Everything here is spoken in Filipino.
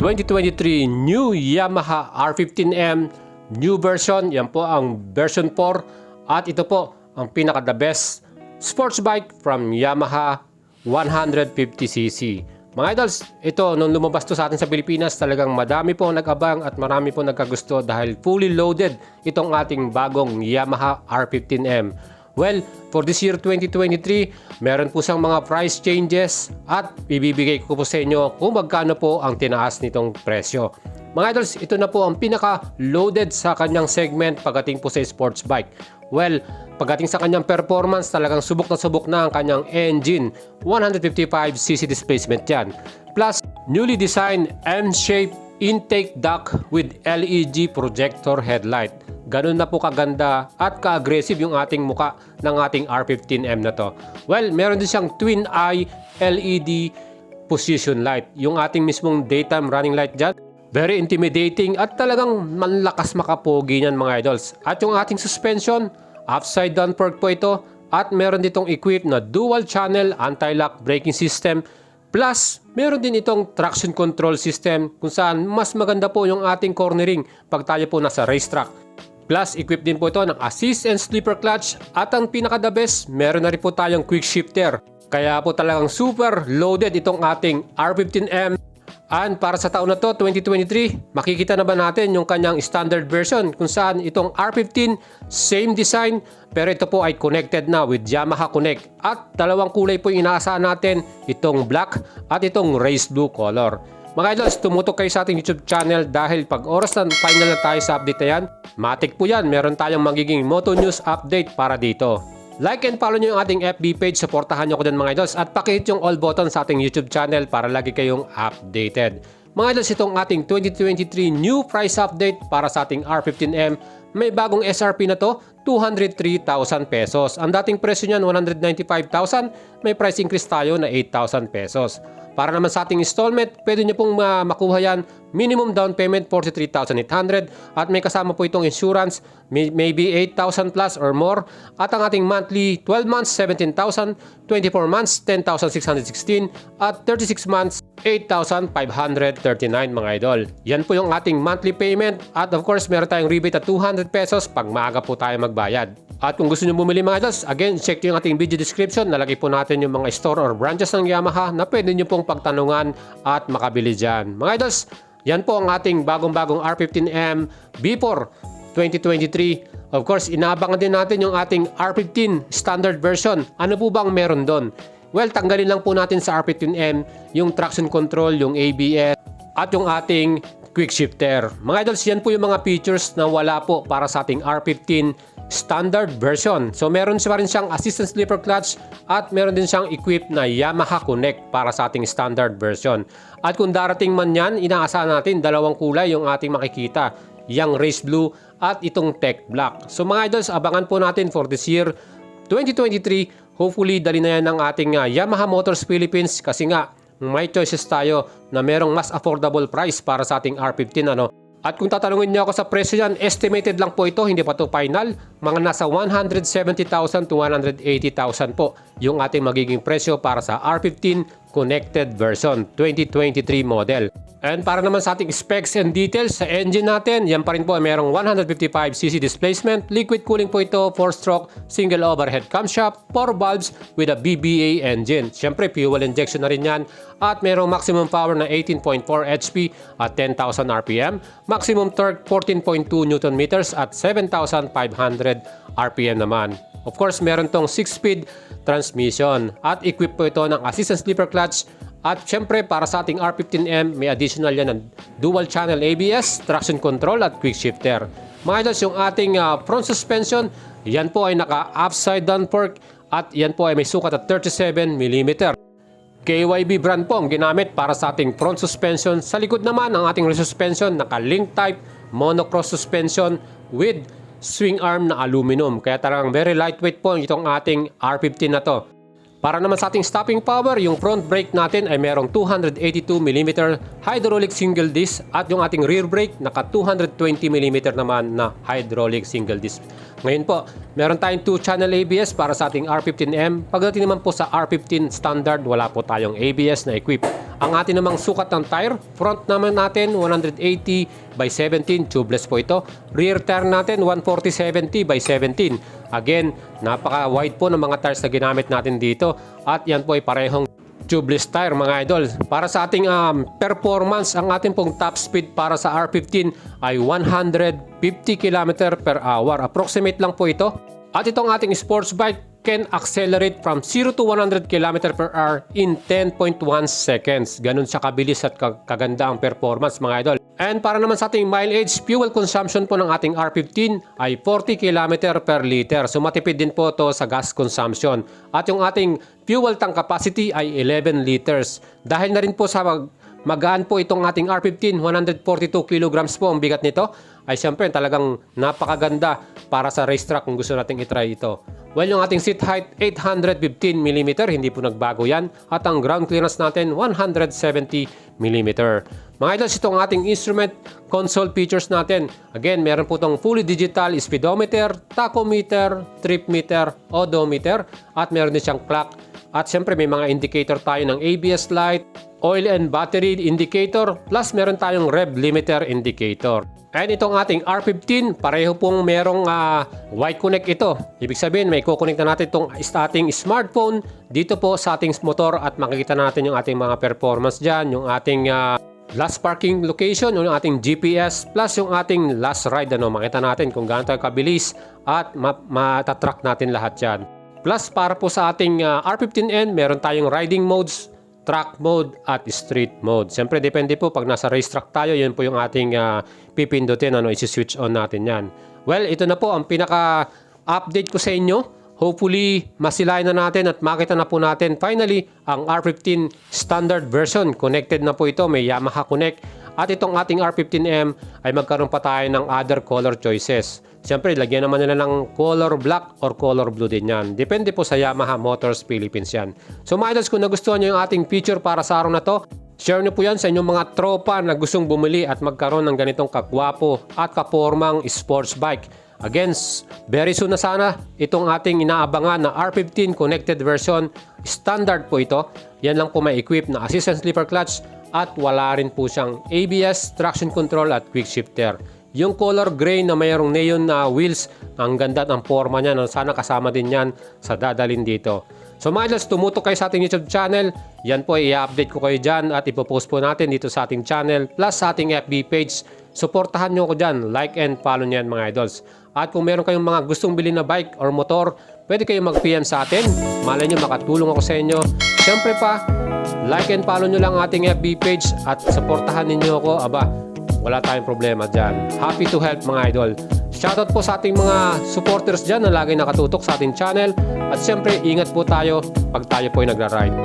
2023 new Yamaha R15M new version. Yan po ang version 4 at ito po ang pinaka-the best sports bike from Yamaha 150cc. Mga idols, ito nung lumabas to sa atin sa Pilipinas, talagang madami po nag-abang at marami po nagkagusto dahil fully loaded itong ating bagong Yamaha R15M. Well, for this year 2023, meron po siyang mga price changes at ibibigay ko po sa inyo kung magkano po ang tinaas nitong presyo. Mga idols, ito na po ang pinaka-loaded sa kanyang segment pagdating po sa sports bike. Well, pagdating sa kanyang performance, talagang subok na ang kanyang engine. 155cc displacement yan. Plus, newly designed M-shaped intake duct with LED projector headlight. Ganun na po kaganda at ka-aggressive yung ating muka ng ating R15M na to. Well, meron din siyang twin eye LED position light. Yung ating mismong daytime running light dyan. Very intimidating at talagang malakas makapogi niyan mga idols. At yung ating suspension, upside down fork po ito. At meron ditong equipped na dual channel anti-lock braking system. Plus, meron din itong traction control system kung saan mas maganda po yung ating cornering pag tayo po nasa racetrack. Plus, equipped din po ito ng assist and slipper clutch. At ang pinaka-the best, meron na rin po tayong quick shifter. Kaya po talagang super loaded itong ating R15M. And para sa taon na to, 2023, makikita na ba natin yung kanyang standard version kung saan itong R15, same design, pero ito po ay connected na with Yamaha Connect. At dalawang kulay po yung inaasahan natin, itong black at itong race blue color. Mga idols, tumutok kayo sa ating YouTube channel dahil pag oras na final na tayo sa update na yan, matik po yan, meron tayong magiging Moto News update para dito. Like and follow nyo yung ating FB page, supportahan nyo ko dyan mga idols at pakihit yung all button sa ating YouTube channel para lagi kayong updated. Mga idols, itong ating 2023 new price update para sa ating R15M, may bagong SRP na to, 203,000 pesos. Ang dating presyo niyan, 195,000, may price increase tayo na 8,000 pesos. Para naman sa ating installment, pwede nyo pong makuha yan. Minimum down payment 43,800 at may kasama po itong insurance, maybe 8,000 plus or more. At ang ating monthly 12 months 17,000, 24 months 10,616 at 36 months 8,539 mga idol. Yan po yung ating monthly payment at of course meron tayong rebate at 200 pesos pag maaga po tayo magbayad. At kung gusto nyo bumili mga idols, again, check yung ating video description. Nalagay po natin yung mga store or branches ng Yamaha na pwede nyo pong pagtanungan at makabili dyan. Mga idols, yan po ang ating bagong-bagong R15M B4 2023. Of course, inaabangan din natin yung ating R15 standard version. Ano po bang meron doon? Well, tanggalin lang po natin sa R15M yung traction control, yung ABS, at yung ating quick shifter. Mga idols, yan po yung mga features na wala po para sa ating R15 standard version. So meron siya rin siyang assistant slipper clutch at meron din siyang equipped na Yamaha Connect para sa ating standard version. At kung darating man yan, inaasahan natin dalawang kulay yung ating makikita, yung race blue at itong tech black. So mga idols, abangan po natin for this year 2023. Hopefully dali na yan ng ating Yamaha Motors Philippines kasi nga may choices tayo na merong mas affordable price para sa ating R15 ano. At kung tatanungin niyo ako sa presyo yan, estimated lang po ito, hindi pa to final. Mga nasa 170,000 to 180,000 po yung ating magiging presyo para sa R15 Connected version 2023 model. And para naman sa ating specs and details sa engine natin, yan pa rin po ay merong 155cc displacement, liquid cooling po ito, 4-stroke, single overhead camshaft, 4 valves with a BBA engine. Siyempre, fuel injection na rin yan. At merong maximum power na 18.4 HP at 10,000 RPM, maximum torque 14.2 Nm at 7,500 RPM naman. Of course, meron tong 6-speed transmission at equipped po ito ng assistant slipper clutch. At syempre para sa ating R15M, may additional yan ng dual channel ABS, traction control at quick shifter. Mga idols, yung ating front suspension, yan po ay naka upside down fork at yan po ay may sukat at 37mm. KYB brand po ang ginamit para sa ating front suspension. Sa likod naman ang ating rear suspension, naka link type monocross suspension with swing arm na aluminum. Kaya talagang very lightweight po itong ating R15 na to. Para naman sa ating stopping power, yung front brake natin ay merong 282mm hydraulic single disc at yung ating rear brake naka 220mm naman na hydraulic single disc. Ngayon po, meron tayong 2-channel ABS para sa ating R15M. Pagdating naman po sa R15 standard, wala po tayong ABS na equip. Ang ating namang sukat ng tire, front naman natin 180 by 17, tubeless po ito. Rear tire natin 140/70 by 17. Again, napaka-wide po ng mga tires na ginamit natin dito. At yan po ay parehong tubeless tire mga idol. Para sa ating performance, ang ating pong top speed para sa R15 ay 150 km per hour. Approximate lang po ito. At itong ating sports bike can accelerate from 0 to 100 km per hour in 10.1 seconds. Ganun siya kabilis at kaganda ang performance mga idol. And para naman sa ating mileage, fuel consumption po ng ating R15 ay 40 km per liter. So matipid din po ito sa gas consumption. At yung ating fuel tank capacity ay 11 liters. Dahil na rin po sa magaan po itong ating R15, 142 kilograms po ang bigat nito, ay siyempre talagang napakaganda para sa racetrack kung gusto nating itry ito. Well, yung ating seat height, 815 mm, hindi po nagbago yan. At ang ground clearance natin, 170 mm. Mga idols, itong ating instrument console features natin. Again, meron po itong fully digital speedometer, tachometer, trip meter, odometer, at meron din siyang clock. At siyempre may mga indicator tayo ng ABS light, oil and battery indicator, plus meron tayong rev limiter indicator. And itong ating R15, pareho pong merong Y-Connect ito. Ibig sabihin, may kukonect na natin itong ating smartphone dito po sa ating motor at makikita natin yung ating mga performance dyan, yung ating last parking location, yung ating GPS, plus yung ating last ride. Makita natin kung gaano tayo kabilis at matatrack natin lahat yan. Plus, para po sa ating R15N, meron tayong riding modes, track mode at street mode. Siyempre, depende po pag nasa racetrack tayo, yun po yung ating pipindutin, isi-switch on natin yan. Well, ito na po ang pinaka-update ko sa inyo. Hopefully, masilayan na natin at makita na po natin finally ang R15 standard version. Connected na po ito, may Yamaha Connect. At itong ating R15M ay magkaroon pa tayo ng other color choices. Siyempre, lagyan naman nila ng color black or color blue din yan. Depende po sa Yamaha Motors Philippines yan. So mga idols, kung nagustuhan nyo yung ating feature para sa araw na to, share nyo po yan sa inyong mga tropa na gustong bumili at magkaroon ng ganitong kagwapo at kapormang sports bike. Again, very soon na sana itong ating inaabangan na R15 connected version. Standard po ito. Yan lang po may equip na assistant sleeper clutch at wala rin po siyang ABS, traction control at quick shifter. Yung color gray na mayroong neon na wheels, ang ganda ng forma niya. Sana kasama din yan sa dadalhin dito. So mga idols, tumutok kayo sa ating YouTube channel. Yan po, i-update ko kayo dyan at ipopost po natin dito sa ating channel plus sa ating FB page. Suportahan nyo ko dyan. Like and follow nyo yan mga idols. At kung meron kayong mga gustong bilhin na bike or motor, pwede kayong mag-PM sa atin. Malay nyo, makatulong ako sa inyo. Siyempre pa, like and follow nyo lang ating FB page at suportahan ninyo ako. Aba, wala tayong problema dyan. Happy to help mga idol. Shoutout po sa ating mga supporters dyan na lagi nakatutok sa ating channel. At siyempre, ingat po tayo pag tayo po ay nagra-ride.